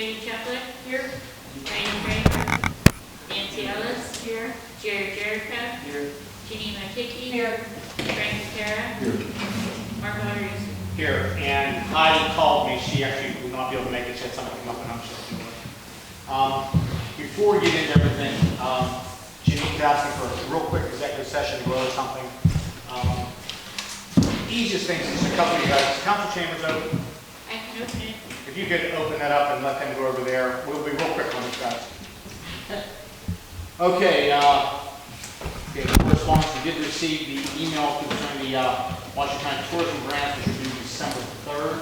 Chaplet here. Brandon Kramer. Nancy Ellis here. Jerry Jericho. Here. Jeannie Matiki. Here. Frank Kara. Here. Mark Rodriguez. Here. And Heidi called me. She actually will not be able to make it. She had something come up and I'm sure she'll do it. Before we get into everything, Jeannie's asking for a real quick executive session to go over something. Easiest thing is just a couple of you guys. Council chambers open. I can open it. If you could open that up and let them go over there, we'll be real quick on this, guys. Okay, correspondence, we did receive the email concerning the Washington County Tourism Grants, which will be December 3rd.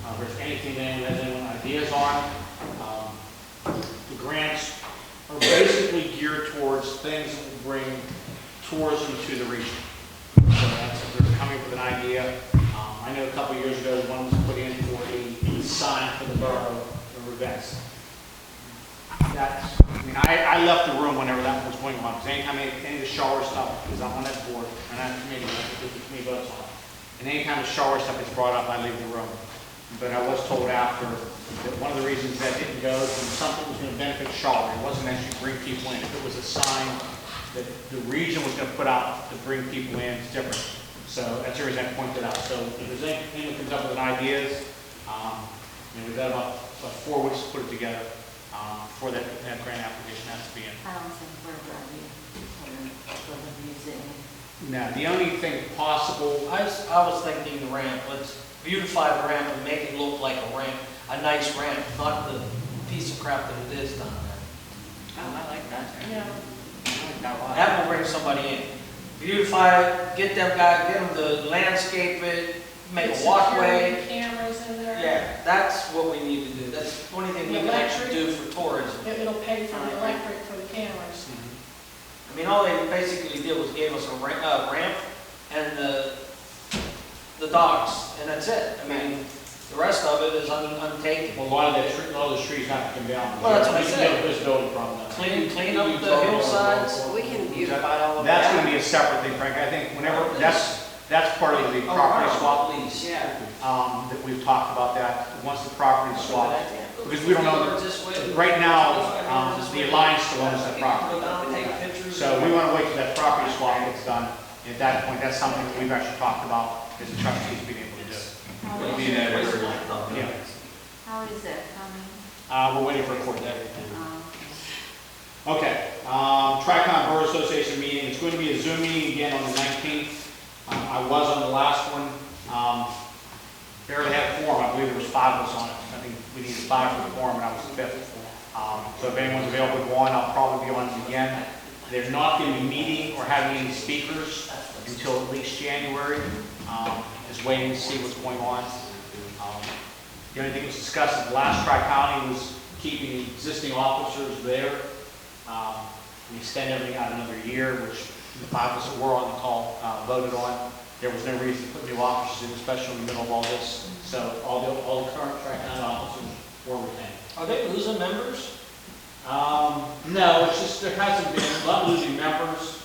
If there's anything that anyone has any ideas on, the grants are basically geared towards things that will bring tourism to the region. So that's if they're coming up with an idea. I know a couple of years ago, one was put in for a sign for the borough for events. I left the room whenever that was going on, because anytime any of the shower stuff, because I'm on that board, and that committee, the committee votes on it, and anytime the shower stuff is brought up, I leave the room. But I was told after that one of the reasons that didn't go was something was going to benefit Charleroi. It wasn't actually bring people in. If it was a sign that the region was going to put out to bring people in, it's different. So that's the reason I pointed out. So if there's anything that comes up with ideas, we've got about 4 weeks to put it together before that grant application has to be in. I don't think we're ready for the museum. Now, the only thing possible, I was thinking the ramp. Let's beautify the ramp and make it look like a ramp, a nice ramp, not the piece of crap that it is down there. Oh, I like that. Yeah. That will bring somebody in. Beautify it, get them to landscape it, make a walkway. Cameras in there. Yeah, that's what we need to do. That's the only thing we can actually do for tourism. It'll pay for the electric for the cameras. I mean, all they basically did was gave us a ramp and the docks, and that's it. I mean, the rest of it is untakeable. a lot of the trees have to come down. Well, that's what I We said. have a visibility problem. Clean up the hillsides. We can beautify all of That's that. going to be a separate thing, Frank. I think whenever, that's part of the property swap Please. Yeah. that we've talked about that. Once the property is swapped, because we don't know, This way. right now, the Alliance still owns that property. Go down and take pictures. So we want to wait till that property swap gets done. At that point, that's something that we've actually talked about as the trustees being able to do. How Be that area. Yeah. how is that coming? We're waiting for a court date. Okay, Tri-Con Borough Association meeting, it's going to be a Zoom meeting again on the 19th. I was on the last one, barely had a quorum, I believe there was 5 of us on it. I think we needed 5 for the quorum and I was the 5th. So if anyone's available to go on, I'll probably be on it again. They're not going to be meeting or having any speakers until at least January. Just waiting to see what's going on. The only thing that was discussed at the last Tri-County was keeping the existing officers there. We extend everything out another year, which the 5 of us that were on the call voted on. There was no reason to put new officers in, especially in the middle of all this. So all the current Tri-County officers were retained. Are they losing members? No, it's just there hasn't been a lot of losing members.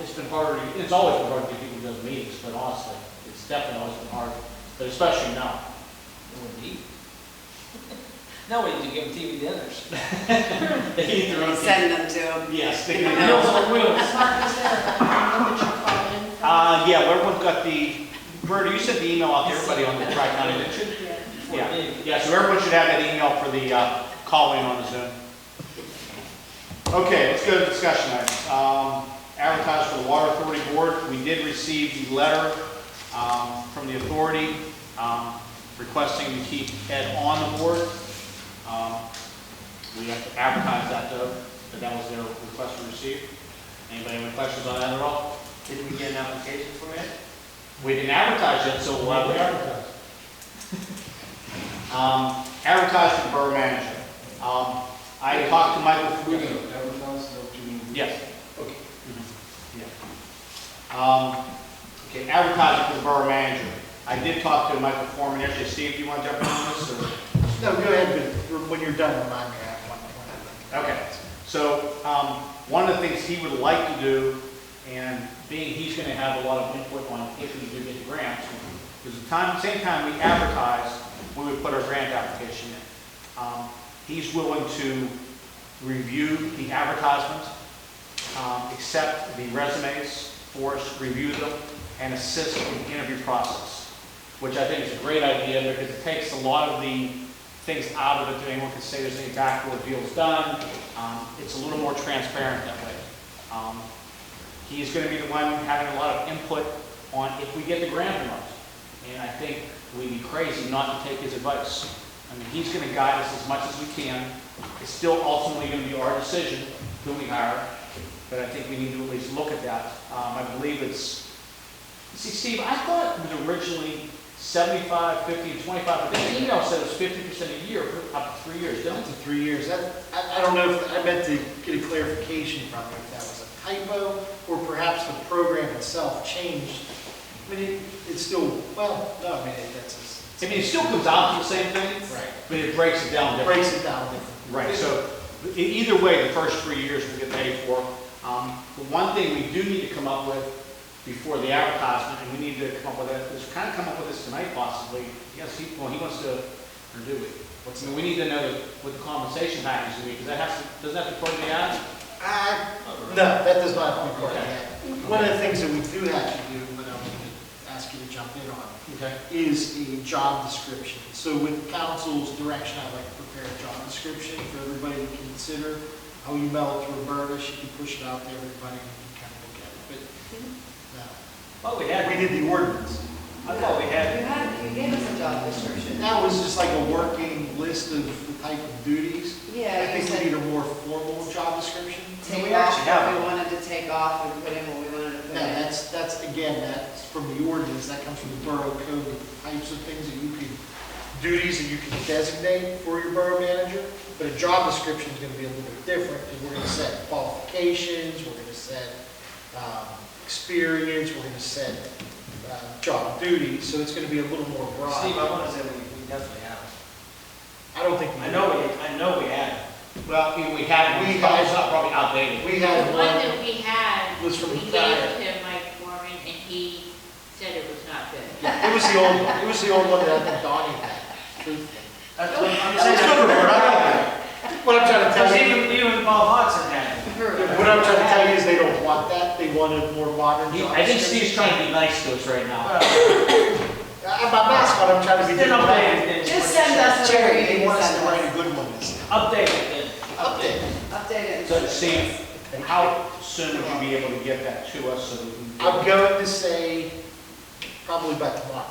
It's been harder. It's always been hard to get people to those meetings, but honestly, it's definitely always been hard. But especially now. Indeed. Now we need to give them TV dinners. They eat their own. Send them to them. Yes, they do. Meals on wheels. Mark, is there a look at your phone? Yeah, well, everyone's got the. Bert, you sent the email out to everybody on the Tri-County, didn't you? Yeah. Yeah, so everyone should have that email for the call-in on the Zoom. Okay, let's go to discussion items. Advertised for the Water Authority Board. We did receive the letter from the authority requesting to keep Ed on the board. We have to advertise that though, but that was their request we received. Anybody have any questions on that at all? Did we get an application for it? We didn't advertise yet, so we'll have to advertise. Advertise for the borough manager. I talked to Michael. We're going to advertise, is that what you mean? Yes. Okay. Yeah. Okay, advertising for the borough manager. I did talk to Michael Foreman yesterday. Steve, do you want to jump in on this? Or? No, go ahead, but when you're done, remind me. I have one. Okay. So one of the things he would like to do, and being he's going to have a lot of input on if we do get the grants, because at the same time we advertise, when we put our grant application in. He's willing to review the advertisement, accept the resumes for us, review them, and assist in the interview process, which I think is a great idea because it takes a lot of the things out of it that anyone can say there's any backdoor deals done. It's a little more transparent that way. He's going to be the one having a lot of input on if we get the grant or not. And I think we'd be crazy not to take his advice. I mean, he's going to guide us as much as we can. It's still ultimately going to be our decision who we hire, but I think we need to at least look at that. I believe it's, see, Steve, I thought it was originally 75, 50, and 25, but the email said it was 50% a year for up to 3 years, didn't Up it? to 3 years. I don't know if, I meant to get a clarification from you if that was a typo or perhaps the program itself changed. I mean, it's still, well, no, I mean, I mean, it still comes out to the same thing, right. but it breaks it down differently. Breaks it down different. Right, so either way, the first 3 years we get paid for. The one thing we do need to come up with before the advertisement, and we need to come up with that, is kind of come up with this tonight possibly. Yes, he wants to, or do we? I mean, we need to know what the compensation package is, because that has to, doesn't that have to put in the ad? No, that does not have to be part of that. One of the things that we do have to do, but I'm going to ask you to jump in on, Okay. is a job description. So with council's direction, I'd like to prepare a job description for everybody to consider. I'll email it to Roberta, she can push it out to everybody and we can kind of look at it. Well, we But had, we did the ordinance. I thought we had, You gave us a job description. That was just like a working list of the type of duties. Yeah, I you think we said need a more formal job description. take We off actually have what we one. wanted to take off and put in what we wanted to put No, in. that's again, that's from the ordinance, that comes from the borough code, the types of things that you can, duties that you can designate for your borough manager. But a job description is gonna be a little bit different, because we're gonna set qualifications, we're gonna set, experience, we're gonna set, job duties, so it's gonna be a little more broad. Steve, I want to say we definitely have. I don't think we. I know we had. Well, we had, We it's had- probably outdated. We The had one one, that we had, was from we gave prior. it to Mike Foreman, and he said it was not good. yeah, it was the old one, it was the old one that I think Donnie had, truthfully. That's what I'm That's saying. good report, I got that. What I'm trying to tell you, Even Bob Hodson had it. what I'm trying to tell you is they don't want that, they want a more modern job I think description. Steve's trying to be nice to us right now. I'm not asking, I'm trying to be. Then update it. Just send us whatever Jerry, you they need want to us to send write us. a good one this time. Update it then. Update. Update it. So Steve, how soon would you be able to get that to us so that we can? I'm going to say probably by tomorrow,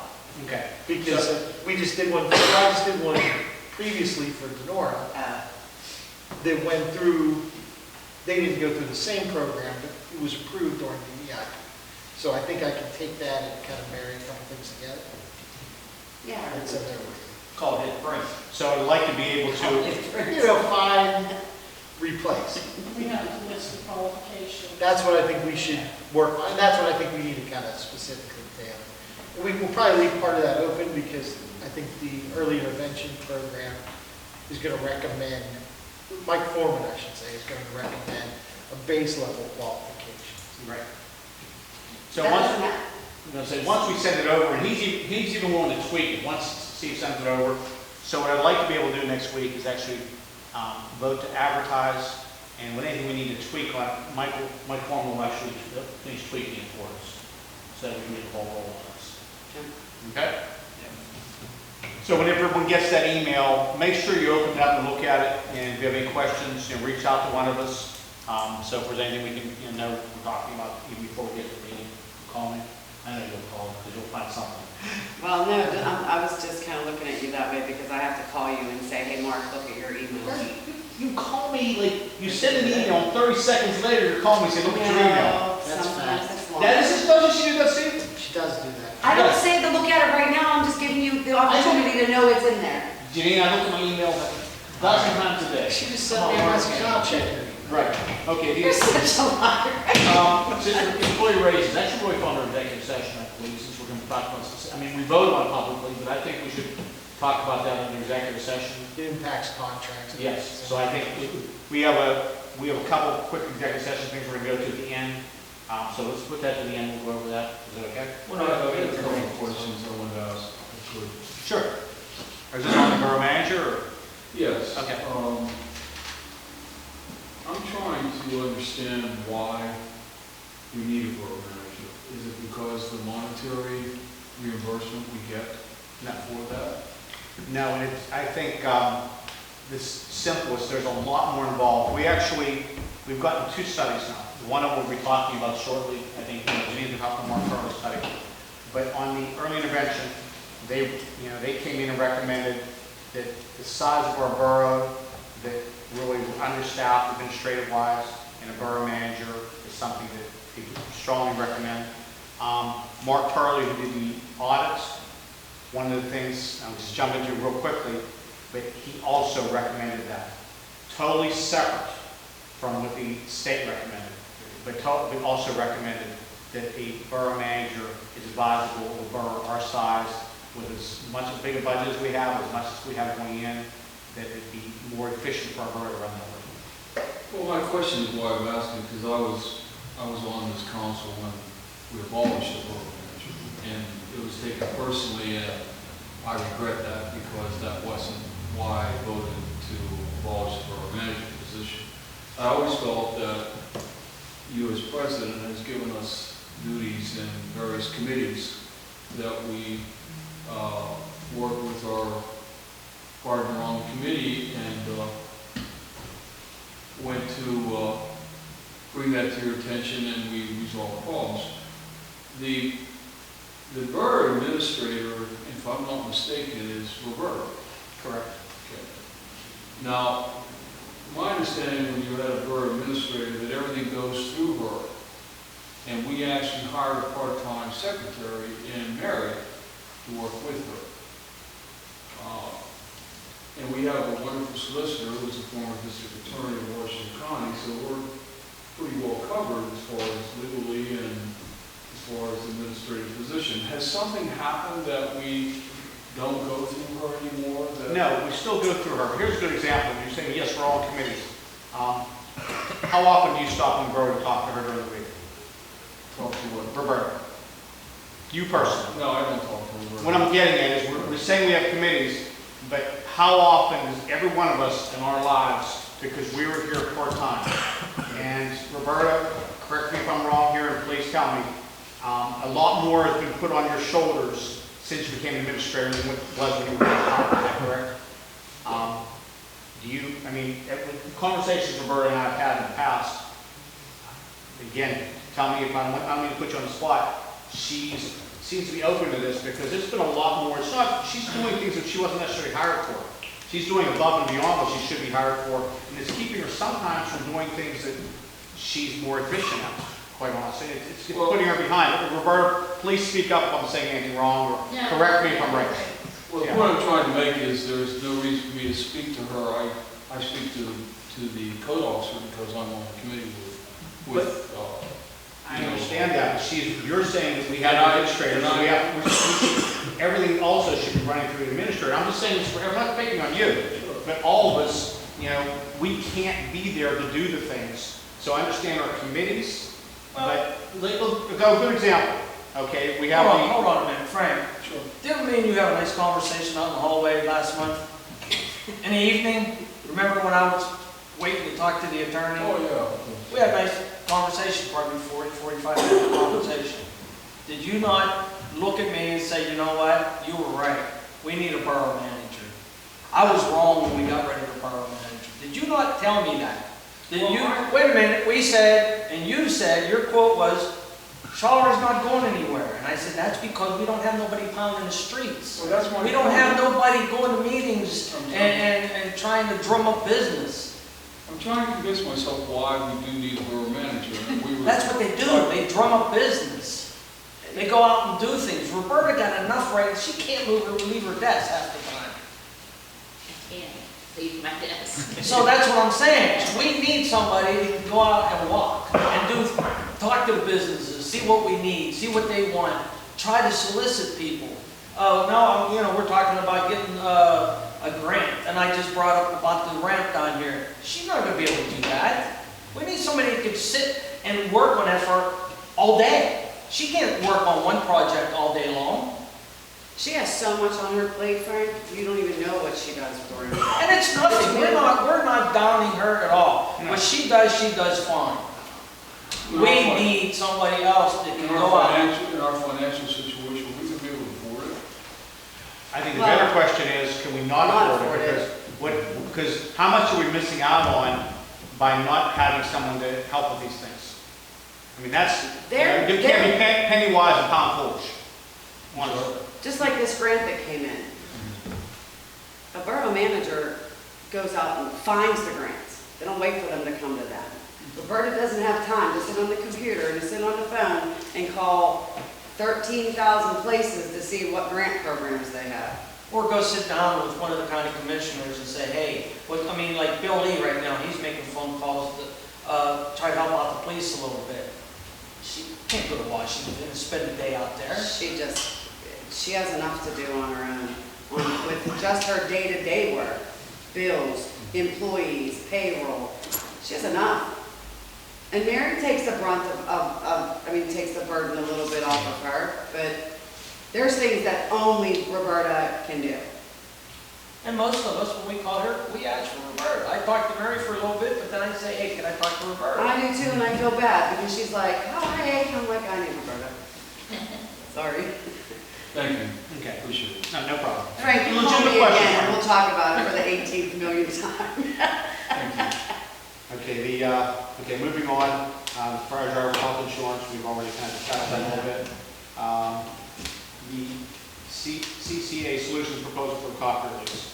Okay. because we just did one, I just did one previously for Denora that went through, they didn't go through the same program, but it was approved during MVI. So I think I can take that and kind of marry a couple things together. Yeah. And send that over. Call it spring. So I'd like to be able to, You know, find, replace. We have to list the qualifications. That's what I think we should work on, and that's what I think we need to kind of specifically tailor. We will probably leave part of that open because I think the early intervention program is going to recommend, Mike Foreman, I should say, is going to recommend a base level qualification. right. So once we send it over, and he's even willing to tweak it, once Steve sends it over. So what I'd like to be able to do next week is actually vote to advertise, and with anything we need to tweak on, Mike Foreman will actually finish tweaking it for us, so that we can get the ball rolling on this. Okay? So when everyone gets that email, make sure you open it up and look at it, and if you have any questions, reach out to one of us. So if there's anything we can know we're talking about even before we get to the meeting, call me. I know you'll call, because you'll find something. Well, no, I was just kind of looking at you that way because I have to call you and say, hey, Mark, look at your email. You call me, like, you send an email, and 30 seconds later, you're calling me, say, look at your email. No, That's sometimes fast. it's long. That is as much as she did that, Steve? She does do that. I don't say to look at it right now, I'm just giving you the opportunity to know it's in there. Janine, I look at my email a dozen times a day. She just sent me a message, I'll check it. Right, okay. You're such a liar. Since employee raises, that should really fall under executive session, I believe, since we're going to talk about this. I mean, we voted on it publicly, but I think we should talk about that in the executive session. It impacts contracts. Yes, so I think we have a couple of quick executive session things we're going to go to at the end. So let's put that to the end, we'll go over that. Is that okay? We're not going to Questions I wanted to ask. Sure. Is understand why we need a borough manager. Is it because the monetary reimbursement we get for that? No, and it's, I think the simplest, there's a lot more involved. We've gotten 2 studies now. The one that we'll be talking about shortly, I think, Janine's going to talk more about the study. But on the early intervention, they came in and recommended that the size of our borough, that really understaffed administrative-wise, and a borough manager is something that people strongly recommend. Mark Tarley, who did the audits, one of the things, I'll just jump into real quickly, but he also recommended that. Totally separate from what the state recommended, but also recommended that a borough manager is advisable of a borough our size, with as much as big a budget as we have, as much as we have going in, that it'd be more efficient for our borough to run that way. Well, my question is why I'm asking, because I was on this council when we abolished the borough manager, and it was taken personally, and I regret that because that wasn't why I voted to abolish the borough manager position. I always felt that you as president has given us duties in various committees that we work with our partner on the committee and went to bring that to your attention, and we resolved problems. The borough administrator, if I'm not mistaken, is Roberta. Correct. Okay. Now, my understanding when you had a borough administrator that everything goes through her, and we actually hired a part-time secretary in Mary to work with her. And we have a wonderful solicitor who's a former district attorney in Washington County, so we're pretty well covered as far as legally and as far as administrative position. Has something happened that we don't go through her anymore? No, we still go through her. Here's a good example. You're saying, yes, we're all in committees. How often do you stop in the borough to talk to her during the week? Talk to what? Roberta. You personally. No, I don't talk to her. What I'm getting at is we're saying we have committees, but how often does every one of us in our lives, because we were here part-time, and Roberta, correct me if I'm wrong here, and please tell me, a lot more has been put on your shoulders since you became administrator than what was when you were part-time, is that correct? Conversations Roberta and I have had in the past, again, tell me if I don't mean to put you on the spot, she seems to be open to this because there's been a lot more. It's not, she's doing things that she wasn't necessarily hired for. She's doing above and beyond what she should be hired for, and it's keeping her sometimes from doing things that she's more efficient at, quite honestly. It's putting her behind. Roberta, please speak up if I'm saying anything wrong, or correct me if I'm right. Well, the point I'm trying to make is there's no reason for me to speak to her. I speak to the code officer because I'm on the committee with I understand that, but you're saying that we have administrators, so everything also should be running through the administrator. I'm just saying this for, I'm not picking on you, but all of us, we can't be there to do the things. So I understand our committees, but go a good example. Okay, we have Hold on a minute, Frank. Sure. Didn't me and you have a nice conversation out in the hallway last month? In the evening, remember when I was waiting to talk to the attorney? Oh, yeah. We had a nice conversation, probably 40, 45-minute conversation. Did you not look at me and say, you know what, you were right, we need a borough manager? I was wrong when we got rid of the borough manager. Did you not tell me that? Wait a minute, we said, and you said, your quote was, Charleroi not going anywhere. And I said, that's because we don't have nobody pounding the streets. Well, that's we don't have nobody going to meetings and trying to drum up business. I'm trying to convince myself why we do need a borough manager. That's what they do. They drum up business. They go out and do things. Roberta got enough right. She can't leave her desk half the time. I can't leave my desk. So that's what I'm saying. We need somebody who can go out and walk and talk to the businesses, see what we need, see what they want, try to solicit people. We're talking about getting a grant, and I just brought up about the ramp down here. She's not going to be able to do that. We need somebody who can sit and work on that for all day. She can't work on one project all day long. She has so much on her plate, Frank, you don't even know what she does for her. And it's nothing. We're not downing her at all. No. What she does fine. We need somebody else that can In go out. our financial situation, we could be able to afford it. I think the Well, better question is, can we not not afford it? afford Because how much are we missing out on by not having someone to help with these things? I mean, that's, you can't be penny wise and pound foolish. Honestly. Just like this grant that came in. A borough manager goes out and finds the grants. They don't wait for them to come to them. Roberta doesn't have time to sit on the computer and to sit on the phone and call 13,000 places to see what grant programs they have. Or go sit down with one of the county commissioners and say, hey, like Bill Lee right now, he's making phone calls to try to help out the police a little bit. She can't go to Washington and spend a day out there. She has enough to do on her own, with just her day-to-day work, bills, employees, payroll. She has enough. And Mary takes the brunt takes the burden a little bit off of her, but there's things that only Roberta can do. And most of us, when we call her, we ask for Roberta. I talk to Mary for a little bit, but then I say, hey, can I talk to Roberta? I do too, and I feel bad, because she's like, oh, hey, I'm like, I need Roberta. Sorry. Thank you. Okay. Appreciate it. No problem. Frank, you call Legitimate me question, again, Frank. and we'll talk about it for the 18th millionth time. Thank you. Okay, moving on, as far as our health insurance, we've already kind of discussed that a little bit. The CCA Solutions proposal for copper release.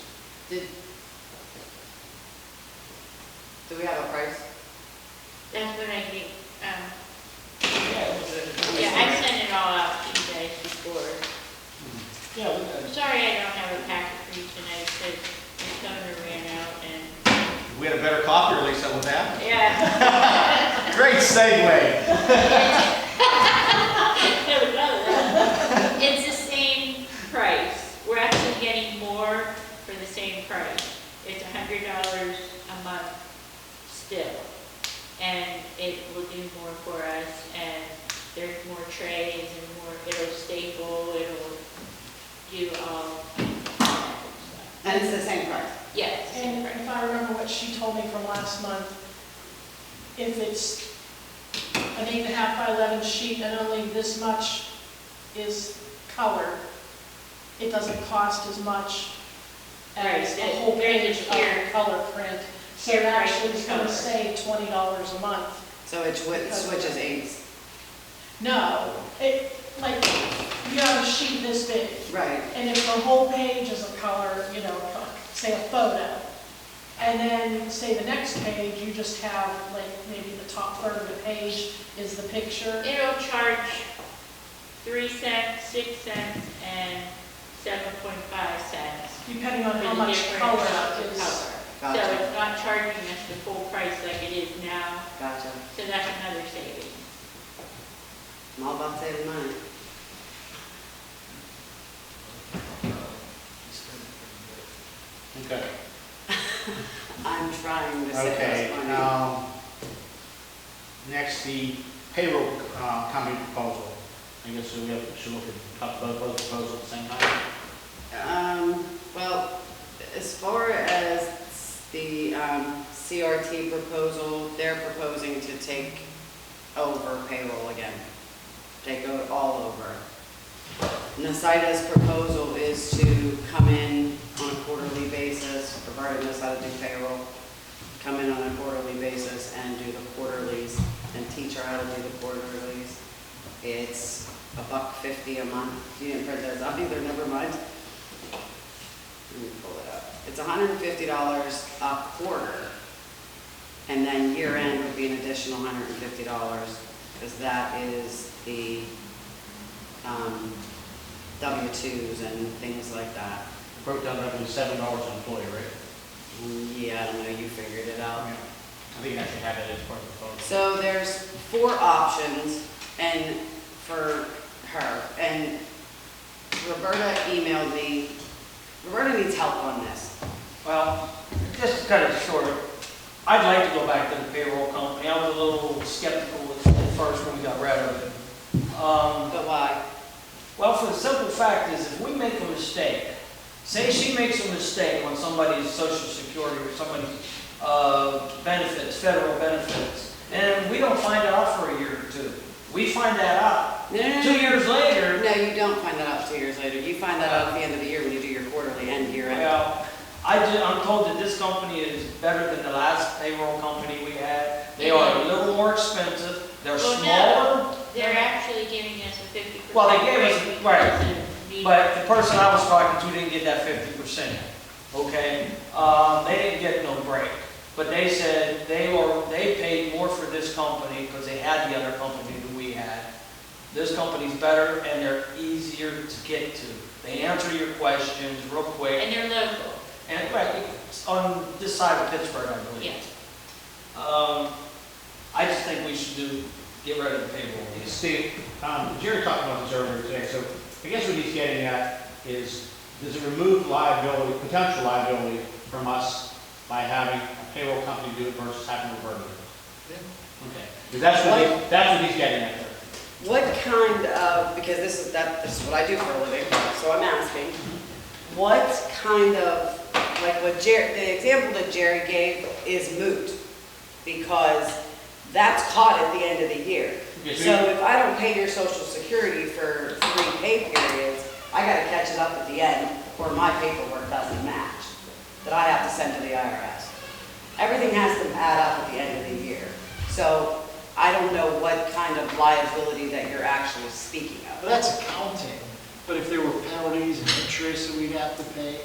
Do we have a price? That's what I think, Yeah, yeah, I sent it all out to you guys before. Yeah, we got I'm sorry I don't have a packet for you tonight, because the toner ran out and, If we had a better copy release, that would happen. yeah. Great segue. It's the same price. We're actually getting more for the same price. It's $100 a month still. And it will do more for us, and there's more trays and more, it'll staple, it'll do all that stuff. And it's the same price? Yes, the same And price. if I remember what she told me from last month, if it's an 8.5 by 11 sheet and only this much is color, it doesn't cost as much as Right, a whole there's page a tier. of color print. So Tier it price actually is going to color. save $20 a month. So it switches eights? No, like, you have a sheet this big, Right. and if the whole page is a color, say a photo, and then say the next page, you just have like maybe the top third of the page is the picture. It'll charge 3 cents, 6 cents, and 7.5 cents. Depending on for how the much difference color of the is. color. So Gotcha, it's not charging us the full price like it is now, gotcha. so that's another saving. I'm all about saving money. Okay. I'm trying to save Okay, us money. next, the payroll company proposal. I guess we should look at, talk about both proposals at the same time. Well, as far as the CRT proposal, they're proposing to take over payroll again. Take it all over. Nacida's proposal is to come in on a quarterly basis, Roberta knows how to do payroll, come in on a quarterly basis and do the quarterlies and teach her how to do the quarterlies. It's $1.50 a month. You didn't print those out either, never mind. Let me pull it up. It's $150 a quarter. And then year end would be an additional $150, because that is the W-2s and things like that. Broke down roughly $7 an employee, right? Yeah, I don't know, you figured it out. I think you actually have it as part of the proposal. So there's 4 options and for her, and Roberta emailed me. Roberta needs help on this. Well, just to cut it short, I'd like to go back to the payroll company. I was a little skeptical at first when we got rid of it. But why? Well, for the simple fact is, if we make a mistake, say she makes a mistake on somebody's social security or somebody's benefits, federal benefits, and we don't find out for a year or two. We find that out. No, no, no. 2 years later, No, you don't find that out 2 years later. You find that out at the end of the year when you do your quarterly and year end. well, I'm told that this company is better than the last payroll company we had. They are a little more expensive, they're Well, no. smaller, They're actually giving us a 50%. Well, they gave us- rate right. because of the- but the person I was talking to didn't get that 50%, okay? They didn't get no break, but they said they paid more for this company because they had the other company that we had. This company's better and they're easier to get to. They answer your questions real quick. And they're local, And, right, it's on this side of Pittsburgh, I believe. yeah. I just think we should get rid of the payroll. Steve, Jerry talked about this earlier today, so I guess what he's getting at is, does it remove liability, potential liability from us by having a payroll company do it versus having a burden? Okay. Because that's what he's getting at there. What kind of, because this is what I do for a living, so I'm asking, what kind of, like the example that Jerry gave is moot, because that's caught at the end of the year. Okay, So if I don't pay your social security for 3 pay periods, I gotta catch it up at the end, or my paperwork doesn't match, that I have to send to the IRS. Everything has to add up at the end of the year. So I don't know what kind of liability that you're actually speaking of. Well, that's accounting, but if there were penalties and interest that we'd have to pay,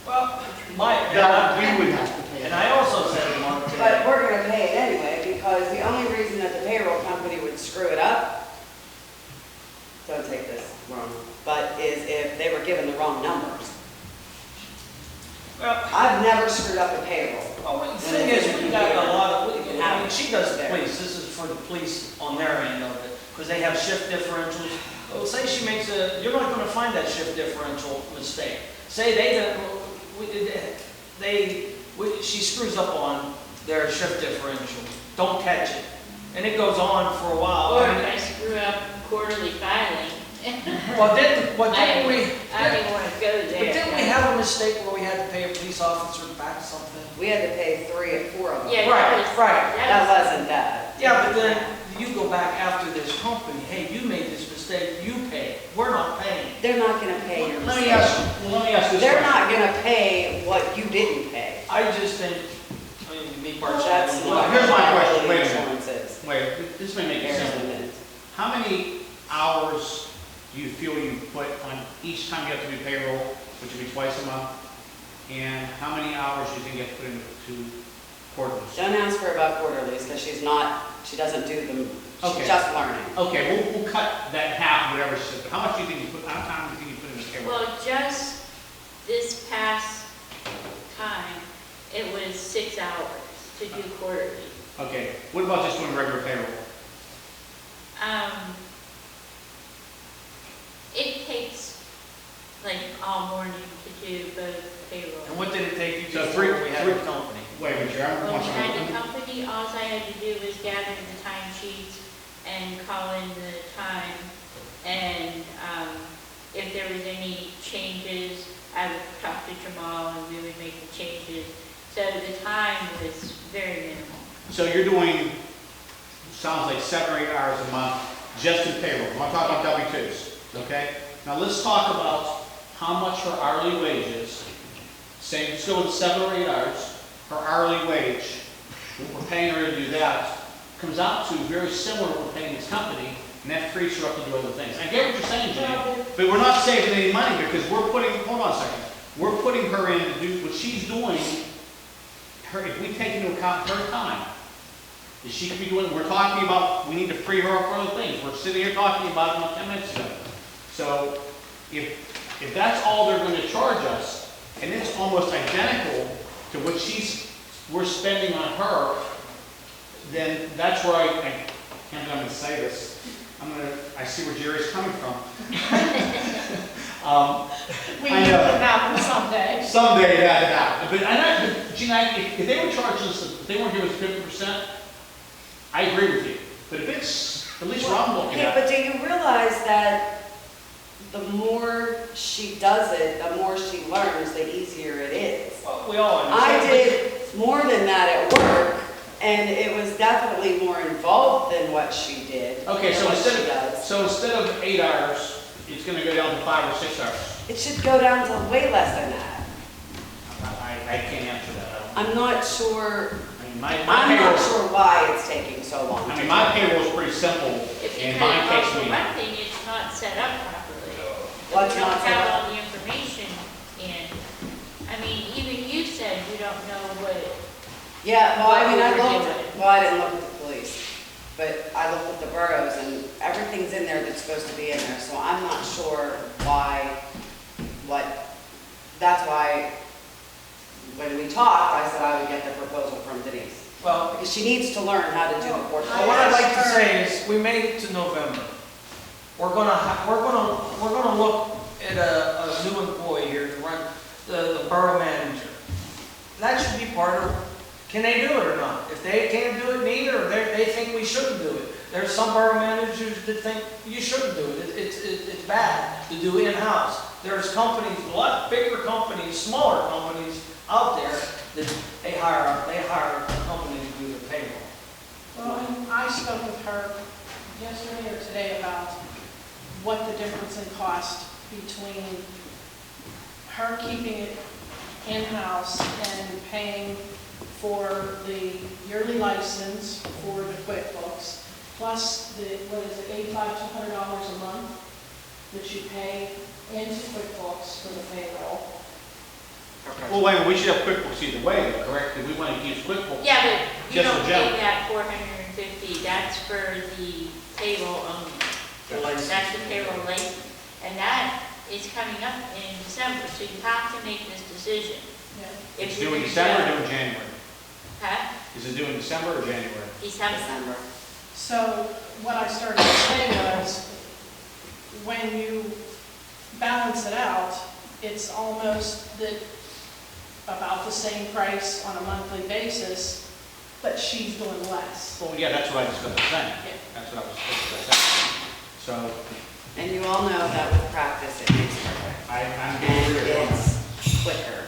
Well, that we would have to pay. and I also said, Mark, But we're gonna pay it anyway, because the only reason that the payroll company would screw it up, don't take this wrong, but is if they were given the wrong numbers. well, I've never screwed up a payroll. the thing is, we got a lot of, I mean, she does the police, this is for the police on their end of it, because they have shift differentials. Well, say she makes you're not gonna find that shift differential mistake. Say she screws up on their shift differential, don't catch it, and it goes on for a while. Or I mean, if I screw up quarterly filing. Well, didn't we? I don't even want to go But there. didn't we have a mistake where we had to pay a police officer back something? We had to pay 3 or 4 of them. Yeah, Right, that was, right. That that wasn't bad. Yeah, but then you go back after this company, hey, you made this mistake, you pay, we're not paying. They're not gonna pay your Let me mistake. ask this They're question. not gonna pay what you didn't pay. I just think, I mean, me personally. That's Well, not here's my what question. Wait a minute. insurance is. Wait, this may make it Errors simple. in it. How many hours do you feel you put on each time you have to do payroll, which would be twice a month? And how many hours do you think you have to put into quarterlies? Don't ask her about quarterlies, because she doesn't do them, Okay. she's just learning. Okay, we'll cut that half, whatever she said, but how much do you think how much time do you think you put into payroll? well, just this past time, it was 6 hours to do quarterly. Okay, what about just doing regular payroll? It takes like all morning to do both payroll. And what did it take you So before we had three- the company? Wait a minute, Jerry, I When want we you had the to. company, all I had to do was gather the timesheets and call in the time. And if there was any changes, I would talk to Jamal and we would make the changes. So the time was very minimal. So you're doing, sounds like 7 or 8 hours a month just in payroll. I want to talk about W-2s, okay? Now let's talk about how much her hourly wage is. Same, still with 7 or 8 hours, her hourly wage, we're paying her to do that, comes out to very similar to what we're paying this company, and that frees her up to do other things. I get what you're saying, Jane, but we're not saving any money because we're putting, hold on a second, we're putting her in to do what she's doing. If we take into account her time, that she could be doing, we're talking about, we need to free her up for other things. We're sitting here talking about it 10 minutes ago. So if that's all they're going to charge us, and it's almost identical to what we're spending on her, then that's where I'm going to say this. I see where Jerry's coming from. We I need know. to happen someday. Someday that happen. But Gina, if they were charging us, if they weren't giving us 50%, I agree with you. But if it's, at least where I'm looking Yeah, at. but do you realize that the more she does it, the more she learns, the easier it is? Well, we all I understand. did more than that at work And it was definitely more involved than what she did. Okay, than so what she instead does. of 8 hours, it's gonna go down to 5 or 6 hours. It should go down to way less than that. I can't answer that. I'm not sure, I mean, my I'm not payroll, sure why it's taking so long. I mean, my payroll is pretty simple, If and because, mine takes for me. one thing, it's not set up properly. What's We not don't set have up? all the information in. I mean, even you said you don't know what, Yeah, well, I mean, I What we're looked, doing. well, I didn't look at the police, but I looked at the boroughs and everything's in there that's supposed to be in there, so I'm not sure why, that's why, when we talked, I said I would get the proposal from Denise. Well, Because she needs to learn how to do the Well, portfolio. what I'd like to say is, we made it to November. We're gonna look at a new employee here to run the borough manager. That should be part of, can they do it or not? If they can't do it neither, or they think we shouldn't do it. There's some borough managers that think you shouldn't do it. It's bad to do in-house. There's companies, a lot bigger companies, smaller companies out there that they hire a company to do their payroll. Well, and I spoke with her yesterday or today about what the difference in cost between her keeping it in-house and paying for the yearly license for the QuickBooks, plus the, what is it, $85 to $100 a month that you pay into QuickBooks for the payroll. Well, wait, we should have QuickBooks either way, though, correct? If we want to use QuickBooks. yeah, but you Just don't for general. pay that 450, that's for the payroll only. That's the payroll late, and that is coming up in December, so you have to make this decision. Yeah. It's If due you're in gonna December go- or due in January? Huh? Is it due in December or January? December. December. So what I started to say was, when you balance it out, it's almost about the same price on a monthly basis, but she's doing less. Well, yeah, that's what I was going to say. Yeah. That's what I was going to say. So, And you all know that with practice, it makes perfect. I'm And getting rid of it. it's quicker.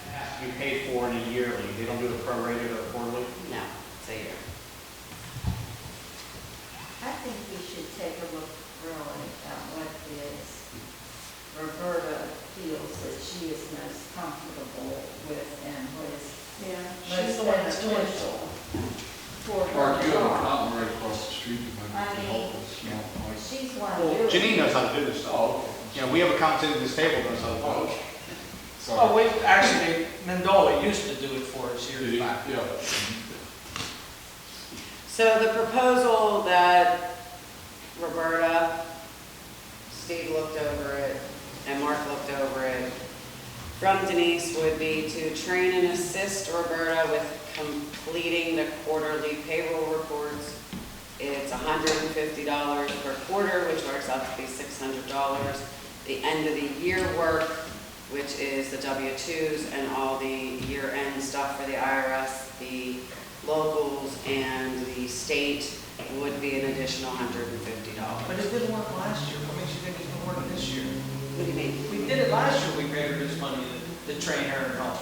It has to be paid for in a yearly. They don't do it prorated or quarterly. No, it's a year. I think we should take a look really at what is Roberta feels that she is most comfortable with and what is Yeah, most she's the one that's doing it. beneficial for Mark, you have a her. fountain right across the street that might be I help us, you know, like. She's one Well, doing it. Janine knows how to do this stuff. You know, we have accountants at this table that knows how to do it. Oh, we, actually, Mendola used to do it for us years back. Yeah. So the proposal that Roberta, Steve looked over it, and Mark looked over it, from Denise would be to train and assist Roberta with completing the quarterly payroll reports. It's $150 per quarter, which works out to be $600. The end of the year work, which is the W-2s and all the year-end stuff for the IRS, the locals, and the state would be an additional $150. But it didn't work last year. What makes you think it's gonna work this year? What do you mean? We did it last year. We paid her this money to train her and help.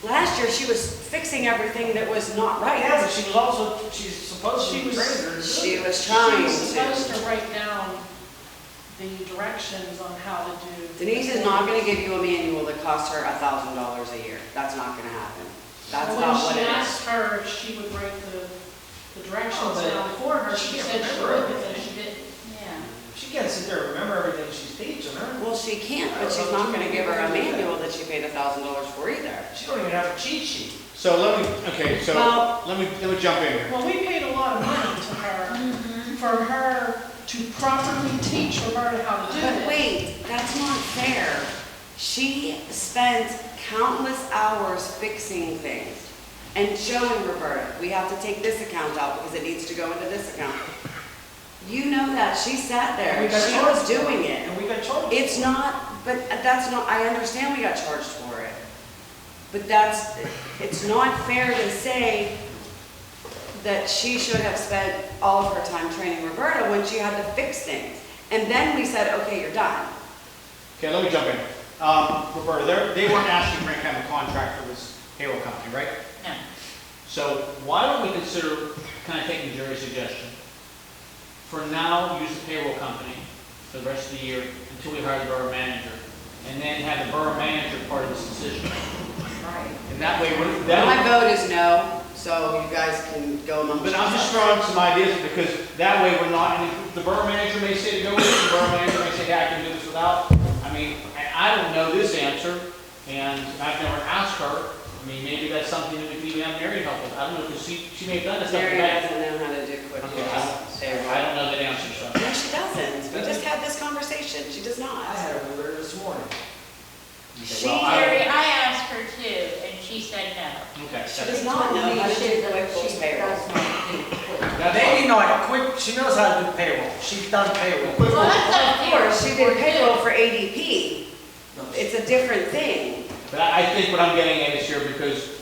Last year, she was fixing everything that was not right. Yeah, but she was also, she's supposed to She be was- trained her to do She it. was trying She's supposed to. to write down the directions on how to do. Denise is not gonna give you a manual that costs her $1,000 a year. That's not gonna happen. That's not what When it she is. asked her if she would write the directions Oh, but down for her, she she can't said she remember would, everything. but she didn't. Yeah. She can't sit there and remember everything she's teaching her. Well, she can't, but she's not gonna give her a manual that she paid $1,000 for either. She don't even have a cheat sheet. So let me, okay, so Well- let me jump in here. Well, we paid a lot of money to her for her to properly teach Roberta how to do But it. wait, that's not fair. She spent countless hours fixing things and showing Roberta, we have to take this account out because it needs to go into this account. You know that, she sat And there, we got she charged was for it. doing it. And we got charged. It's not, but that's not, I understand we got charged for it. But it's not fair to say that she should have spent all of her time training Roberta when she had to fix things. And then we said, okay, you're done. Okay, let me jump in. Roberta, they weren't asking for any kind of contract for this payroll company, right? No. So why don't we consider kind of taking Jerry's suggestion? For now, use the payroll company for the rest of the year until we hire the borough manager. And then have the borough manager part of this decision. Right. And that way, My vote is no, so you guys can go amongst but I'm just yourselves. throwing some ideas because that way we're not, and the borough manager may say to go with it, the borough manager may say, yeah, I can do this without. I mean, I don't know this answer, and I've never asked her. I mean, maybe that's something that we can even have Mary help with. I don't know, because she may have done this stuff in Mary the back. doesn't know how to do quick Okay, payroll. I don't know that answer, so. No, she doesn't. We just had this conversation. She does not. I had it with her this morning. She, Well, Jerry, I asked her too, and she said no. Okay. she does not know how to do QuickBooks payroll. That's Maybe fine. not quick, she knows how to do payroll, she's done payroll. Well, that's not Of course, she did payroll for. for ADP. It's a different thing. But I think what I'm getting at is here, because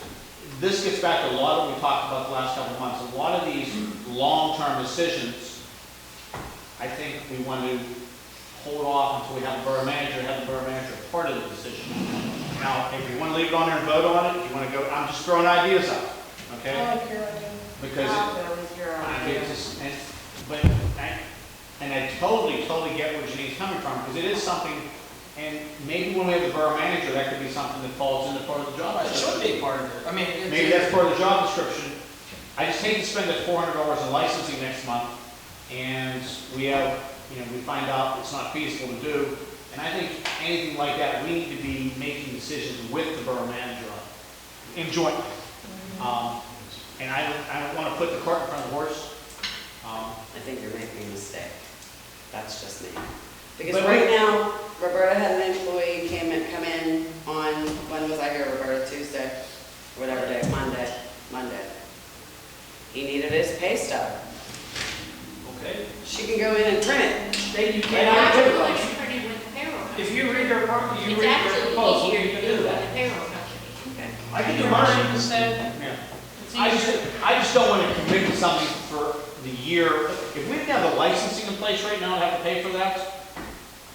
this gets back to a lot of what we talked about the last couple of months. A lot of these long-term decisions, I think we want to hold off until we have the borough manager, part of the decision. Now, if you want to leave it on there and vote on it, if you want to go, I'm just throwing ideas out, okay? I like your idea. Because I'll go with your I idea. think it's, and I totally get where Janine's coming from, because it is something, and maybe when we have the borough manager, that could be something that falls into part of the job It description. should be part of it, I mean. Maybe that's part of the job description. I just hate to spend that $400 in licensing next month, and we have, we find out it's not feasible to do. And I think anything like that, we need to be making decisions with the borough manager on, in jointly. And I don't want to put the cart in front of the horse. I think you're making a mistake. That's just me. Because But right now, Roberta had an employee come in on, when was I here, Roberta? Tuesday? Whatever day, Monday. He needed his pay stub. Okay. She can go in and print it. Then you And can, I do Actually, it. it's pretty with the payroll. if you read your, you It's read your actually proposal, easier you to can do do with the that. payroll company. Okay. I can do Your mine. motion said Yeah. it's I easier. just don't want to commit to something for the year. If we didn't have the licensing in place right now and have to pay for that,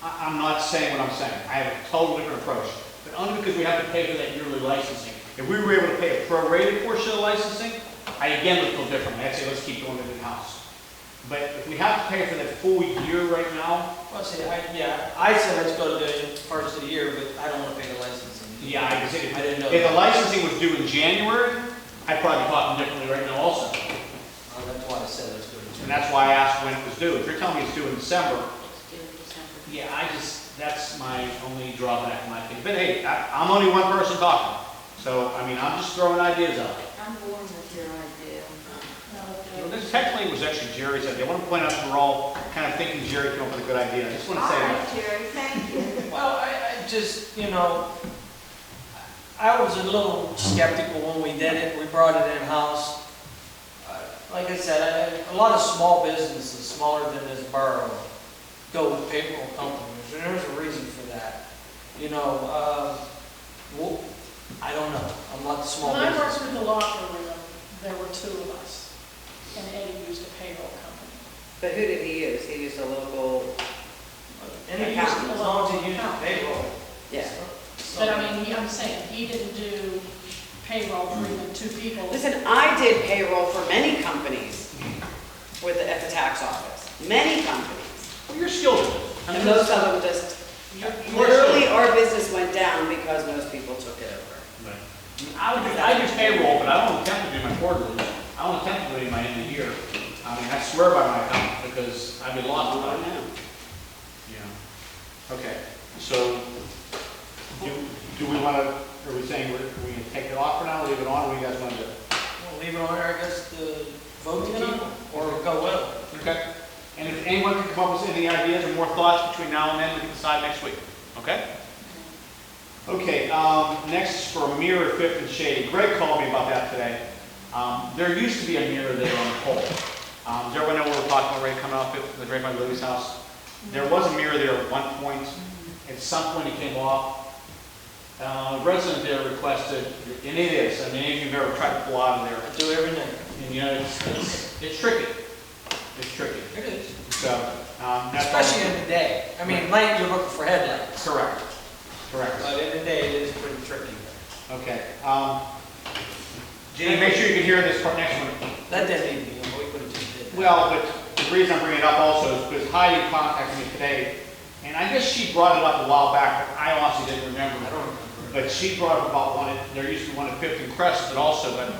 I'm not saying what I'm saying. I have a totally different approach. But only because we have to pay for that yearly licensing. If we were able to pay a prorated portion of the licensing, I again would feel differently. I'd say, let's keep going to the house. But if we have to pay for that full year right now, Well, see, I said let's go to the first of the year, but I don't want to pay the licensing. yeah, I could say, I didn't know if the that. licensing was due in January, I'd probably be talking differently right now also. That's why I said let's go to. And that's why I asked when it was due. If you're telling me it's due in December, It's due in December. yeah, that's my only drawback in my opinion. But hey, I'm only one person talking. So, I mean, I'm just throwing ideas out. I'm born with your idea. This technically was actually Jerry's idea. I want to point out that we're all kind of thinking Jerry came up with a good idea. I just want to All say right, that. Jerry, thank you. Well, I just, I was a little skeptical when we did it, we brought it in-house. Like I said, a lot of small businesses, smaller than this borough, go with payroll companies, and there's a reason for that. Well, I don't know, I'm not the small When I business. worked with the locker room, there were two of us, and Eddie used a payroll company. But who did he use? He used a local, And it used, as long as you use the payroll. yeah. But I mean, I'm saying, he didn't do payroll for even two people. Listen, I did payroll for many companies at the tax office. Many companies. Well, you're skilled at it. I mean, And most of them just, you're literally, our business went down because most people took it over. I use payroll, but I don't attempt to do my quarterly. I don't attempt to do my end of the year. I mean, I swear by my account because I'd be lost I without it. know. Yeah. Okay, so do we want to, are we saying we're going to take it off for now, leave it on, or what do you guys want to do? Well, leave it on there, I guess, to vote to keep, or go with it. Okay. And if anyone can come up with any ideas or more thoughts between now and then, we can decide next week. Okay? Okay, next is for a mirror at 5th and Shady. Greg called me about that today. There used to be a mirror there on the pole. Does everyone know what we're talking about, right, coming off the right by Lily's house? There was a mirror there at one point. At some point it came off. A resident there requested, and it is, I mean, any of you have ever tried to pull out of there. I do every night. And it's tricky. It's tricky. It is. So, that's Especially in the day. I mean, night you're looking for headlights. Correct. Correct. But in the day, it is pretty tricky. Okay. Jenny, make sure you can hear this part next one. That didn't need to be, we could have just did that. Well, but the reason I'm bringing it up also is because Heidi contacted me today, and I guess she brought it up a while back, but I honestly didn't remember. I don't remember. But she brought up about one, there used to be one at Fifth and Crescent also, but,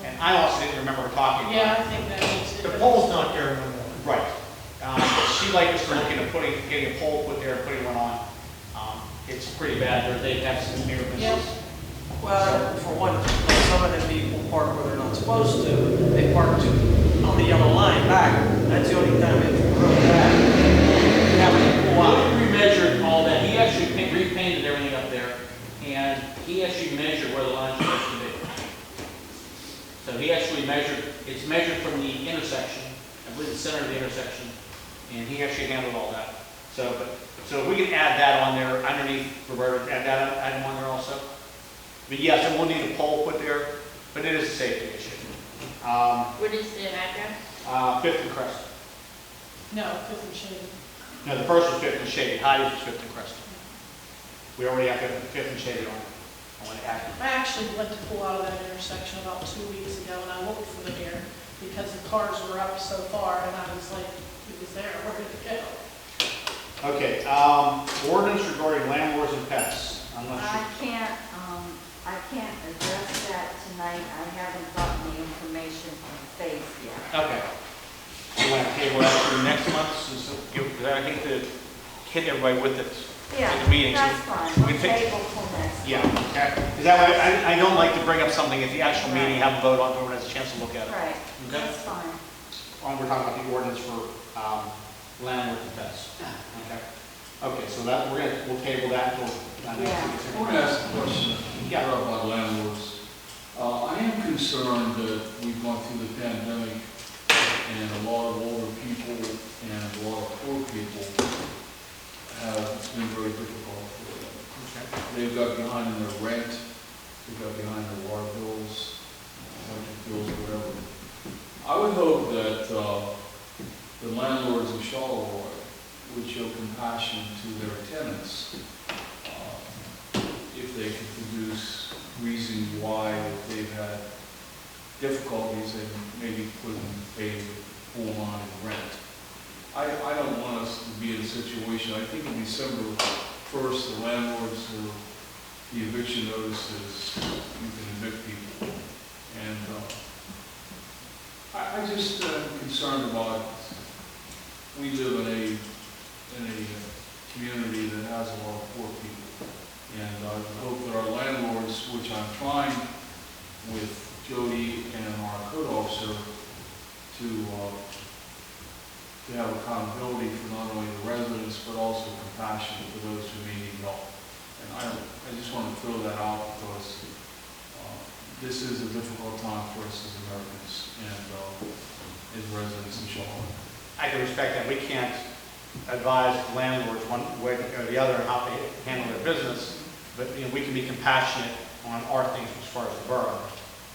and I honestly didn't remember her talking Yeah, about I think that needs The it. pole's not there no more. it. Right. She'd like us to look into getting a pole put there and putting one on. It's pretty bad, they have some near Yep. misses. Well, for one, some of the people park where they're not supposed to. They park on the yellow line back. That's the only time it's really bad. You have to pull out. Well, we remeasured all that, he actually repainted everything up there, and he actually measured where the line should be. So he actually measured, it's measured from the intersection, I believe the center of the intersection, and he actually handled all that. So if we can add that on there underneath, Roberta, add that item on there also. But yes, and we'll need a pole put there, but it is a safety issue. What is the address? Fifth and Crescent. No, Fifth and Shady. No, the first was Fifth and Shady, Heidi's was Fifth and Crescent. We already have Fifth and Shady on. I want to add. I actually went to pull out of that intersection about 2 weeks ago, and I looked for the mirror because the cars were up so far, and I was like, it was there, where did it go? Okay, ordinance regarding landlords and pets. I'm not I sure. can't address that tonight. I haven't gotten the information from Faith yet. Okay. You want to table that for next month? Because I hate to hit everybody with it. Yeah, In the meetings. that's fine. We We'll take- table till next. Yeah, okay. Is that why, I don't like to bring up something at the actual meeting, have a vote on it, everyone has a chance to look at it. Right, Okay. that's fine. We're talking about the ordinance for landlords and pets. Okay. Okay, so that, we'll table that until next week. I want to ask a question. Yeah. About landlords. I am concerned that we've gone through the pandemic and a lot of older people and a lot of poor people it's been very difficult for them. They've got behind in their rent, they've got behind their water bills, electric bills, whatever. I would hope that the landlords of Charleroi would show compassion to their tenants if they could produce reasons why they've had difficulties and maybe couldn't pay full on in rent. I don't want us to be in a situation, I think in December 1st, the landlords or the eviction notices, you can evict people. And I just am concerned about, we live in a community that has a lot of poor people. And I hope that our landlords, which I'm trying with Jody and our code officer to have accountability for not only the residents, but also compassion for those who may need help. And I just want to throw that out because this is a difficult time for us as Americans and as residents in Charlotte. I can respect that. We can't advise landlords one way or the other on how they handle their business, but we can be compassionate on our things as far as the borough.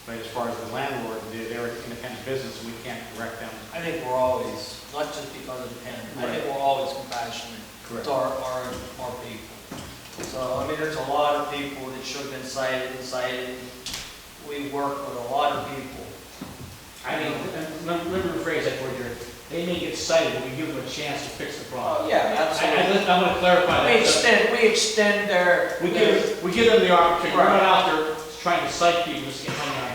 But as far as the landlord, they're an independent business, and we can't direct them. I think we're always, not just because of the pandemic, I think we're always compassionate Correct. to our people. So, I mean, there's a lot of people that should have been cited and cited. We work with a lot of people. I mean, let me rephrase that word here. They may get cited, but we give them a chance to fix the problem. Oh, yeah, absolutely. I want to clarify that. We extend their. We give them the opportunity. We're Right. not out there trying to cite people to get money on.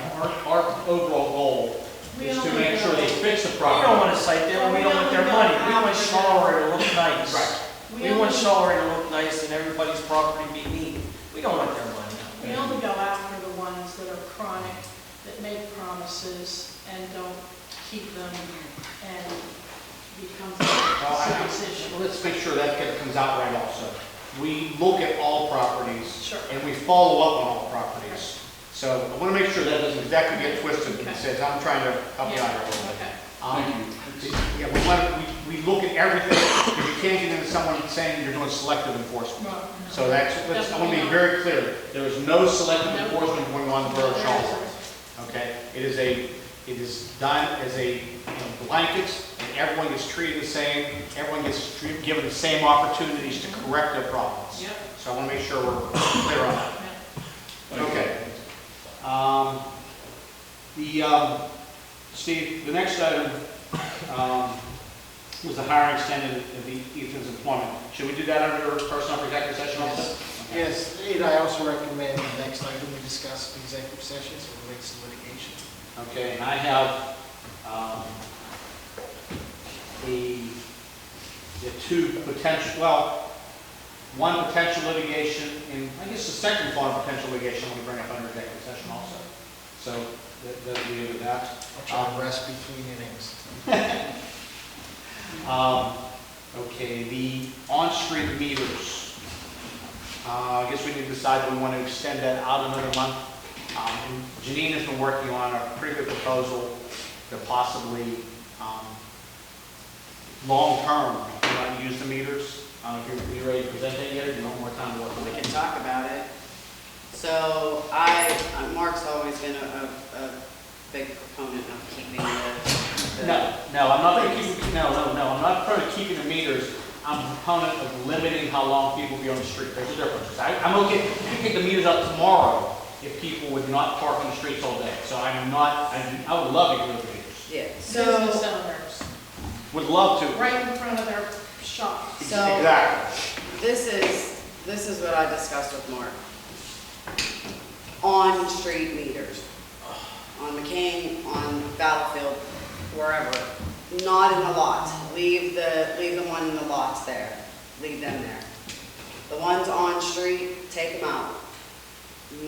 Our overall goal is to make sure they fix the We problem. don't want to cite them, we don't want their money, we want Charleroi to look nice. Right. We want Charleroi to look nice and everybody's property be neat. We don't want their money. We only go after the ones that are chronic, that make promises and don't keep them, and becomes a serious issue. Let's make sure that comes out right also. We look at all properties. Sure. And we follow up on all properties. So I want to make sure that that could get twisted and says, I'm trying to help you out here a little bit. Okay. Yeah, we look at everything, because you can't get into someone saying you're doing selective enforcement. Well, no. So I want to be very clear, there is no selective No. enforcement going on in the Borough of There Charleroi. isn't. Okay, it is done as a blanket, and everyone gets treated the same, everyone gets given the same opportunities to correct their problems. Yep. So I want to make sure we're clear on that. Yeah. Okay. Steve, the next item was the hiring extended of Ethan's employment. Should we do that under personnel for executive session also? Okay. Yes, and I also recommend the next item we discuss in executive sessions, it relates to litigation. Okay, and I have the two potential, well, one potential litigation, and I guess the second one potential litigation we bring up under executive session also. So that we do that. I'll try to rest between innings. Okay, the on-street meters. I guess we need to decide if we want to extend that out another month. And Janine has been working on a pretty good proposal to possibly, long-term, use the meters. If you're ready to present that yet, or do you want more time to work on We it? can talk about it. So Mark's always been a big proponent of keeping the. No, I'm not going to keep, no, I'm not trying to keeping the meters. I'm a proponent of limiting how long people be on the street. There's a difference. I'm okay, you can take the meters up tomorrow if people would not park on the streets all day. So I'm not, I would love to get rid of the meters. Yeah, Business so, owners, Would love to. right in front of their shop. So- Exactly. this is what I discussed with Mark. On-street meters, on McCain, on Battlefield, wherever, not in the lots. Leave the one in the lots there, leave them there. The ones on street, take them out.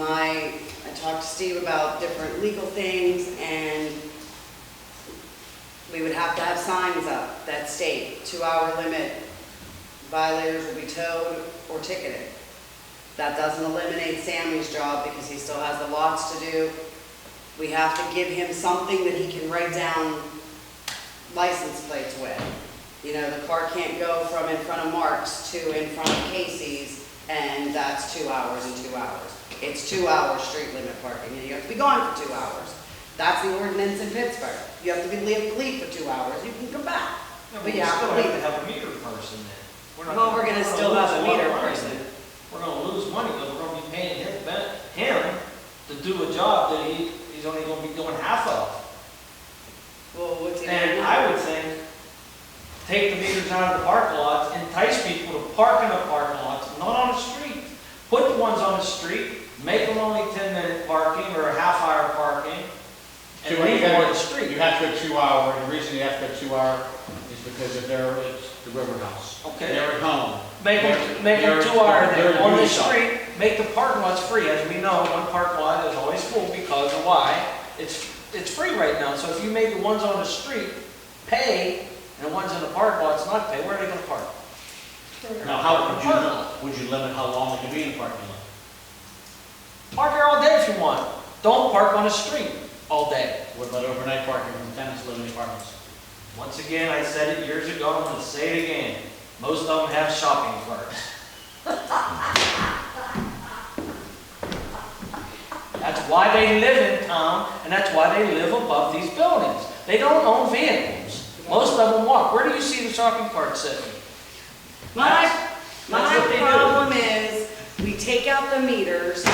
I talked to Steve about different legal things, and we would have to have signs up that state 2-hour limit, violators will be towed or ticketed. That doesn't eliminate Sammy's job because he still has the lots to do. We have to give him something that he can write down license plates with. You know, the car can't go from in front of Mark's to in front of Casey's, and that's 2 hours and 2 hours. It's 2 hours street limit parking, and you have to be gone for 2 hours. That's the ordinance in Pittsburgh. You have to be leave for 2 hours, you can come back. But you have to leave. have a meter person then. Well, we're gonna still have a meter person. We're gonna lose money, because we're gonna be paying him to do a job that he's only gonna be doing half of. Well, what's he gonna And do? I would think, take the meters out of the parking lots, entice people to park in the parking lots, not on the street. Put the ones on the street, make them only 10-minute parking or a half-hour parking, and leave them on the street. You have to go 2 hour, and the reason you have to go 2 hour is because if it's the river house. Okay. They're at home. Make them They're- 2 hour they're there on the doing something. street, make the parking lots free. As we know, one parking lot is always full because of why? It's free right now, so if you made the ones on the street pay, and the ones in the parking lots not pay, where are they gonna park? Now, how would you limit how long they can be in the parking lot? Park here all day if you want. Don't park on the street all day. What about overnight parking from tenants living in apartments? Once again, I said it years ago, I'm gonna say it again. Most of them have shopping carts. That's why they live in town, and that's why they live above these buildings. They don't own vehicles. Most of them walk. Where do you see the shopping cart sitting? My That's what they do. problem is, we take out the meters,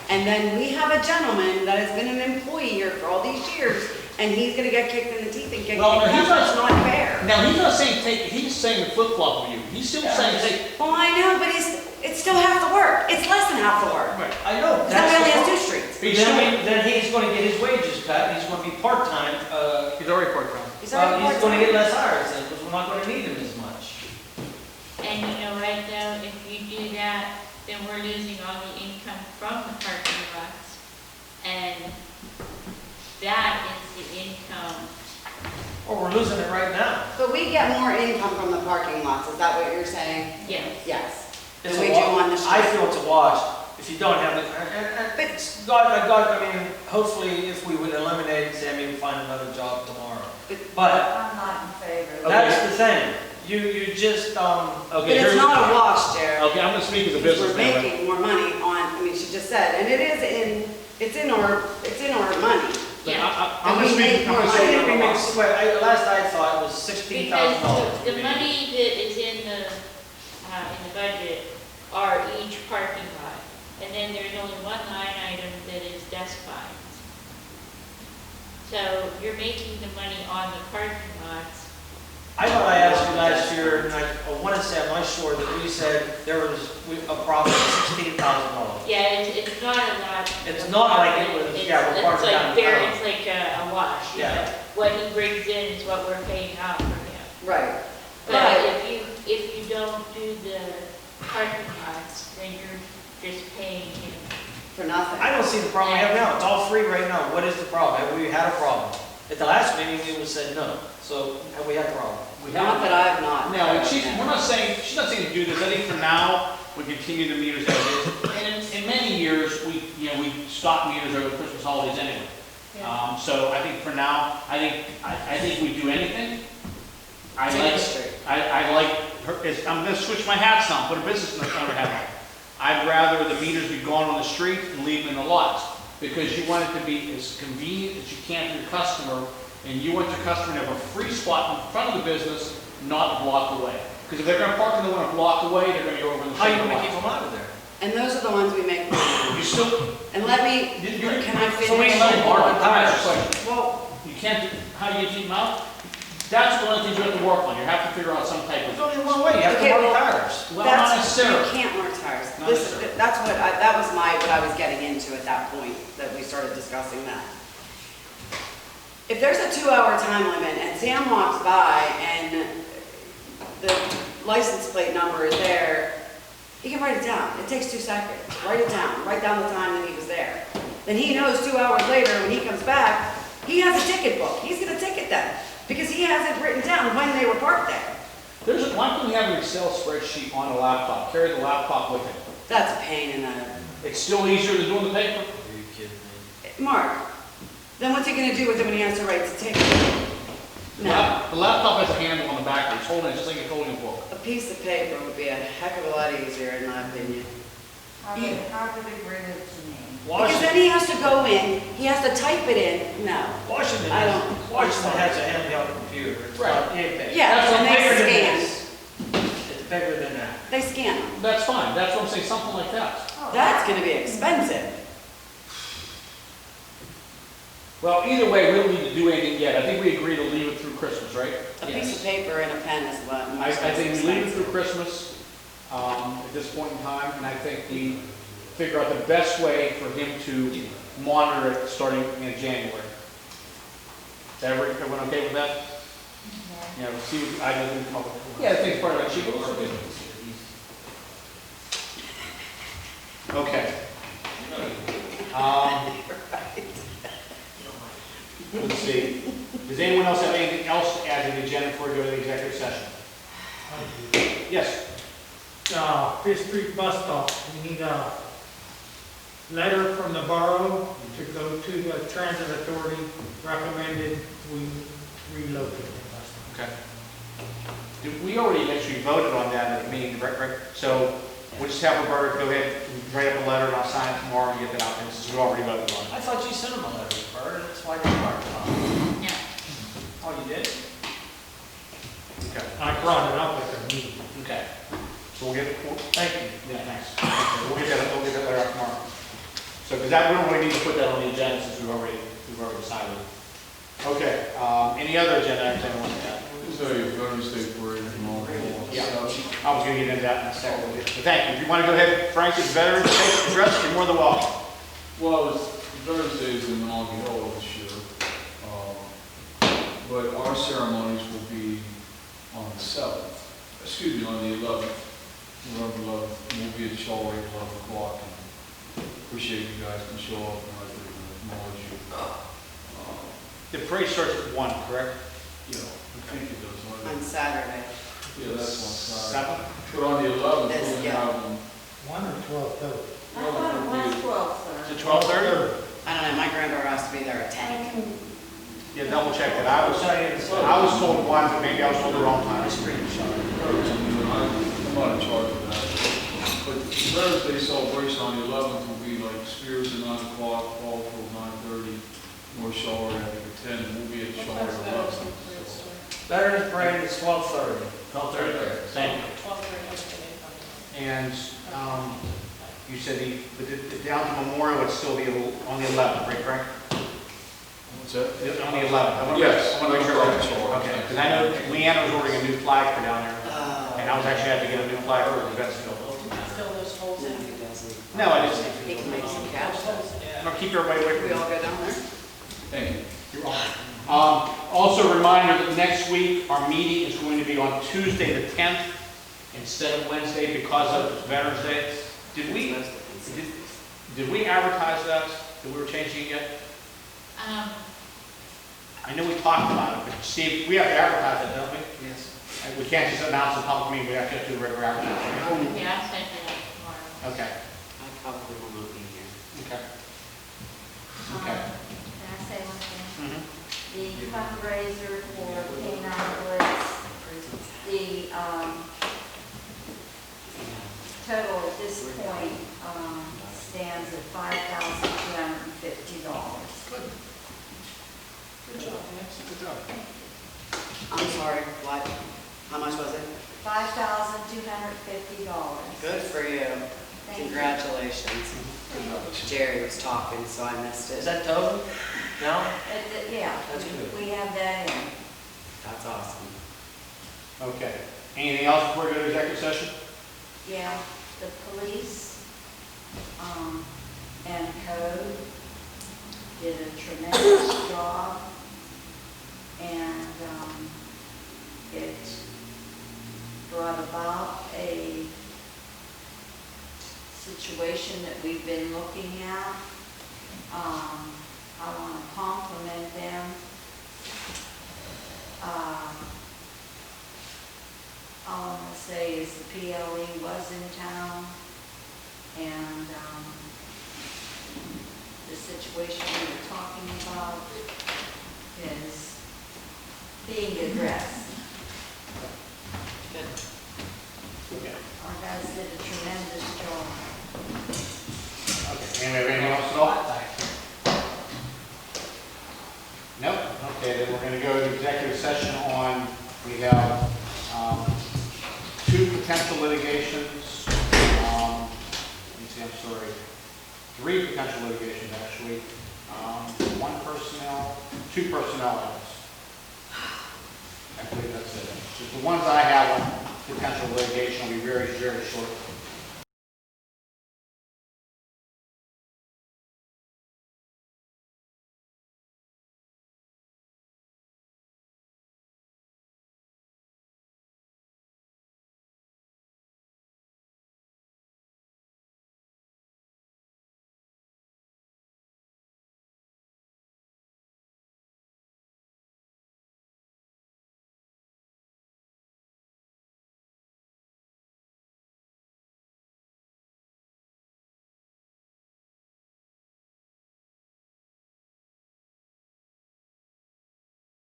and then we have a gentleman that has been an employee here for all these years, and he's gonna get kicked in the teeth and get kicked Well, no, out. he's not- That's not fair. Now, he's not saying he's saying the flip-flop with you. He's still saying take. Well, I know, but it's still half the work. It's less than half the work. I know. Because that only has the 2 streets. Then he's gonna get his wages cut, and he's gonna be part-time, He's already part-time. He's already he's gonna part-time. get less hours then, because we're not gonna need him as much. And you know, right though, if you do that, then we're losing all the income from the parking lots. And that is the income. Or we're losing it right now. But we get more income from the parking lots, is that what you're saying? Yes. Yes. It's Than a we do wa- on the street. I feel it's a wash, if you don't have it, and it's, I mean, hopefully if we would eliminate Sammy, we'd find another job tomorrow. But I'm not in favor of Okay. that's the thing, you just, But Okay, it's here's- not a wash, Jared. Okay, I'm gonna speak as a Because we're businessman. right? making more money on, I mean, she just said, and it is it's in our money. But Yeah. I'm gonna And we speak, make I'm more gonna I money. say, think we make, last I thought it was $16,000. Because the money that is in the budget are each parking lot. And then there's only one line item that is desk fines. So you're making the money on the parking lots. I thought I asked you last year, and I want to say, I'm not sure, that we said there was a profit of $16,000. Yeah, it's not a lot. It's of not like it profit. was- yeah, we're parking down the road. It's like a wash, you Yeah. know. What he brings in is what we're paying out for him. Right. But if you don't do the parking lots, then you're just paying him. For nothing. I don't see the problem we have now. It's all free right now. What is the problem? Have we had a problem? At the last meeting, it was said no. So have we had a problem? We Not that I have not. No, and we're not saying, she's not saying to do this. I think for now, we continue the meters as is. And in many years, we stop meters over the Christmas holidays anyway. Yeah. So I think for now, I think we do anything. I Take like, it straight. I like her, I'm gonna switch my hats now, put a business owner hat on. I'd rather the meters be gone on the street and leave them in the lots, because you want it to be as convenient as you can for your customer, and you want your customer to have a free spot in front of the business, not a block away. Because if they're gonna park and they want a block away, they're gonna go over in the How are you same going to lot. keep them out of there? And those are the ones we make money on. You still, And let me, can I finish? So we let hold on, Mark I'm retire. asking a question. Well, You can't, how do you keep them out? That's one of the things you have to work on. You have to figure out some type There's of, only one way. You have to Okay, mark well, tires. well, not that's, necessarily. you can't mark tires. Not This, necessarily. that's that was what I was getting into at that point, that we started discussing that. If there's a 2-hour time limit and Sam walks by and the license plate number is there, he can write it down. It takes 2 seconds. Write it down. Write down the time that he was there. Then he knows 2 hours later when he comes back, he has a ticket book. He's gonna ticket them because he has it written down when they were parked there. why don't we have an Excel spreadsheet on a laptop? Carry the laptop with it. That's a pain in the, It's still easier than doing the paper. Are you kidding me? Mark, then what's he gonna do with it when he has to write the ticket? No, The laptop has a handle on the back. It's holding it just like it's holding a book. a piece of paper would be a heck of a lot easier in my opinion. How did it bring it to me? Because then he has to go in, he has to type it in, no. Washington I has, don't- Washington has a handheld computer. It's Right. about yay big. Yeah, That's and what they Bigger than scan, this. It's bigger than that. they scan them. That's fine. That's what I'm saying, something like that. That's gonna be expensive. Well, either way, we don't need to do anything yet. I think we agree to leave it through Christmas, right? A piece of paper and a pen is what I most think we leave it expensive. through Christmas at this point in time, and I think we figure out the best way for him to monitor it starting in January. Is everyone okay with that? Yeah, we'll see what I do. Yeah, I think it's part of that sheet, but it's okay. Okay. Let's see. Does anyone else have anything else to add to the agenda before we go to the executive session? Yes. Fifth Street bus stop, we need a letter from the borough to go to the transit authority, recommended we relocate the bus stop. Okay. We already actually voted on that at the meeting, right? So we'll just have Roberta go ahead and write up a letter and I'll sign it tomorrow and get that out there, since we already voted on it. I thought you sent him a letter, Bert. That's why you're marked on. No. Oh, you did? Okay. I brought it up at the meeting. Okay. So we'll get, Thank you. yeah, thanks. Okay, we'll get that letter out tomorrow. So, because that, we don't really need to put that on the agenda since we've already decided. Okay, any other agenda items anyone wants to add? Is there a Veterans Day parade tomorrow? Yeah, I was going to get into that in a second. But thank you. If you want to go ahead, Frank, as Veterans Day address, you're more than welcome. Well, Veterans Day is in Monongahela this year. But our ceremonies will be on the 7th, excuse me, on the 11th, November 11th. We'll be at Charleroi at 11 o'clock. And appreciate you guys can show up and I think acknowledge you. The parade starts at 1, correct? Yeah, I think it does. On Saturday. Yeah, that's on Saturday. 7? But on the 11th, That's- we're going to yeah. have them. 1 or 12:30? I thought it was 12, Is sir. it 12:30? I don't know, my granddaughter has to be there at 10. Yeah, double check that. I was told 1, but maybe I was told the wrong time. I'm not in charge of that. But the Veterans Day celebration on the 11th will be like Spears at 9 o'clock, Fall till 9:30, North Charleroi I think at 10, and we'll be at Charleroi at 11. So, Veterans Parade is 12:30. 12:30. Thank you. 12:30. And you said the down to Memorial would still be on the 11th, right, Frank? What's that? On the 11th. Yes. I want to make sure. That's all. Okay, because I know Leanna was ordering a new flag for down there, and I was actually had to get a new flag for the event still. Fill those holes in. He doesn't. No, I just, He can make some cash. I'm gonna keep everybody away from We all go down there? Thank you. You're welcome. Also a reminder that next week, our meeting is going to be on Tuesday the 10th instead of Wednesday because of Veterans Day. Did we advertise that we were changing it yet? I know we talked about it, but Steve, we have to advertise it, don't we? Yes. We can't just announce a public meeting, we have to do regular advertising. Yeah, I'll send it out tomorrow. Okay, I probably will not be here. okay. Okay. Can I say one thing? Mhm. The fundraiser for Canine Blitz, the, total at this point, stands at $5,250. Good job, Nancy. Good job. I'm sorry, what? How much was it? $5,250. Good for you. Thank you. Congratulations. Jerry was talking, so I missed Is it. that total? No? Yeah, That's good. we have that in. That's awesome. Okay. Anything else before we go to executive session? Yeah, the police, and code did a tremendous job. And, it brought about a situation that we've been looking at. I want to compliment them. All I'm going to say is the PLE was in town, and the situation we were talking about is being addressed. Good. Okay. Our guys did a tremendous job. Okay. Anything else at all? Nope. Okay, then we're going to go to executive session on, we have two potential litigations. Let me see, I'm sorry. Three potential litigations, actually. One personnel, two personnel items. I believe that's it. Just the ones I have on potential litigation will be very, very short.